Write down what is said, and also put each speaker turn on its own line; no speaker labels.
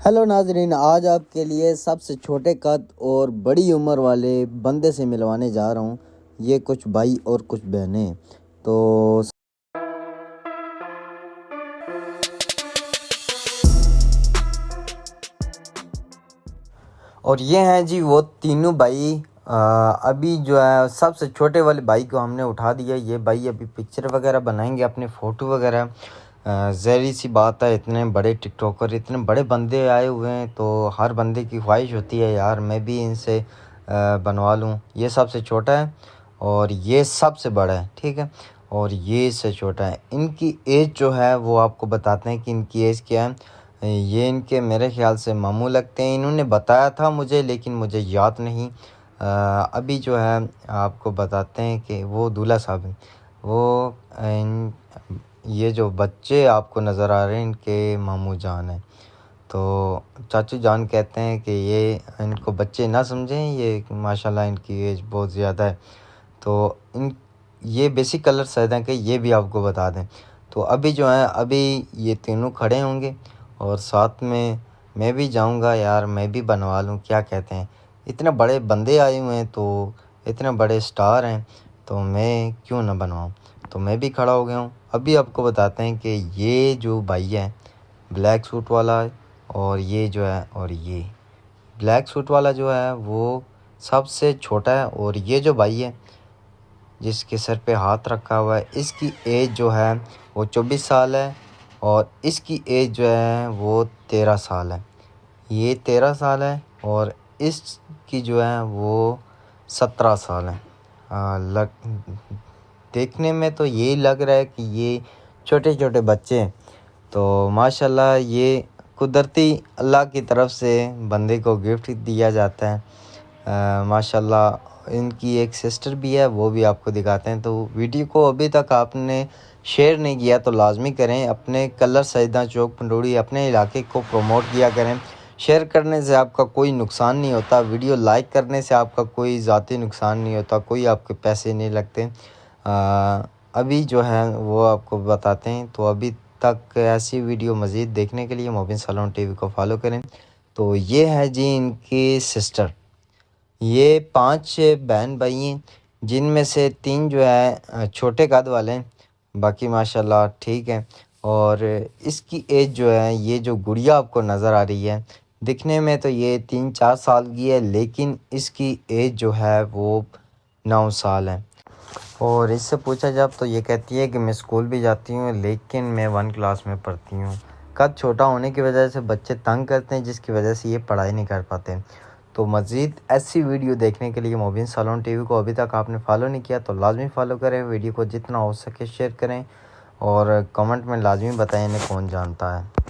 Hello नाजरीन, आज आपके लिए सबसे छोटे कद और बड़ी उम्र वाले बंदे से मिलवाने जा रहा हूँ। ये कुछ भाई और कुछ बहनें। तो और ये हैं जी वो तीनों भाई। अभी जो है सबसे छोटे वाले भाई को हमने उठा दिया। ये भाई अभी पिक्चर वगैरह बनाएंगे, अपने फ़ोटो वगैरह। ज़हरी सी बात है, इतने बड़े टिकटॉकर, इतने बड़े बंदे आए हुए हैं, तो हर बंदे की ख्वाहिश होती है यार मैं भी इनसे बनवा लूँ। ये सबसे छोटा है और ये सबसे बड़ा है, ठीक है, और ये इससे छोटा है। इनकी एज जो है वो आपको बताते हैं कि इनकी एज क्या है। ये इनके मेरे ख्याल से मामू लगते हैं। इन्होंने बताया था मुझे, लेकिन मुझे याद नहीं। अभी जो है आपको बताते हैं कि वो दूल्हा साहब हैं। वो ये जो बच्चे आपको नज़र आ रहे हैं इनके मामू जान हैं। तो चाचू जान कहते हैं कि ये इनको बच्चे ना समझें, ये माशाल्लाह इनकी एज बहुत ज़्यादा है। तो इन ये बेसिक कलर शायद हैं कि ये भी आपको बता दें। तो अभी जो है अभी ये तीनों खड़े होंगे और साथ में मैं भी जाऊंगा यार, मैं भी बनवा लूँ, क्या कहते हैं। इतने बड़े बंदे आए हुए हैं, तो इतने बड़े स्टार हैं, तो मैं क्यों ना बनवाऊँ। तो मैं भी खड़ा हो गया हूँ। अभी आपको बताते हैं कि ये जो भाई है ब्लैक सूट वाला है, और ये जो है, और ये ब्लैक सूट वाला जो है वो सबसे छोटा है। और ये जो भाई है जिसके सर पे हाथ रखा हुआ है, इसकी एज जो है वो 24 साल है, और इसकी एज जो है वो 13 साल है। ये 13 साल है और इसकी जो है वो 17 साल है। देखने में तो यही लग रहा है कि ये छोटे छोटे बच्चे हैं। तो माशाल्लाह ये कुदरती अल्लाह की तरफ से बंदे को गिफ्ट दिया जाता है। माशाल्लाह इनकी एक सिस्टर भी है, वो भी आपको दिखाते हैं। तो वीडियो को अभी तक आपने शेयर नहीं किया तो लाजमी करें। अपने कलर सईदा चौक पंडोरी अपने इलाके को प्रमोट किया करें। शेयर करने से आपका कोई नुकसान नहीं होता, वीडियो लाइक करने से आपका कोई ज़ाती नुकसान नहीं होता, कोई आपके पैसे नहीं लगते। अभी जो है वो आपको बताते हैं। तो अभी तक ऐसी वीडियो मज़ीद देखने के लिए मोबिन सैलून टीवी को फॉलो करें। तो ये है जी इनकी सिस्टर। ये 5 बहन भाई हैं, जिनमें से 3 जो है छोटे कद वाले हैं, बाकी माशाल्लाह ठीक है। और इसकी एज जो है, ये जो गुड़िया आपको नज़र आ रही है, दिखने में तो ये 3-4 साल की है, लेकिन इसकी एज जो है वो 9 साल है। और इससे पूछा जब तो ये कहती है कि मैं स्कूल भी जाती हूँ, लेकिन मैं 1 क्लास में पढ़ती हूँ। कद छोटा होने की वजह से बच्चे तंग करते हैं, जिसकी वजह से ये पढ़ाई नहीं कर पाते। तो मज़ीद ऐसी वीडियो देखने के लिए मोबिन सैलून टीवी को अभी तक आपने फॉलो नहीं किया तो लाजमी फ़ॉलो करें। वीडियो को जितना हो सके शेयर करें और कमेंट में लाजमी बताएं इन्हें कौन जानता है।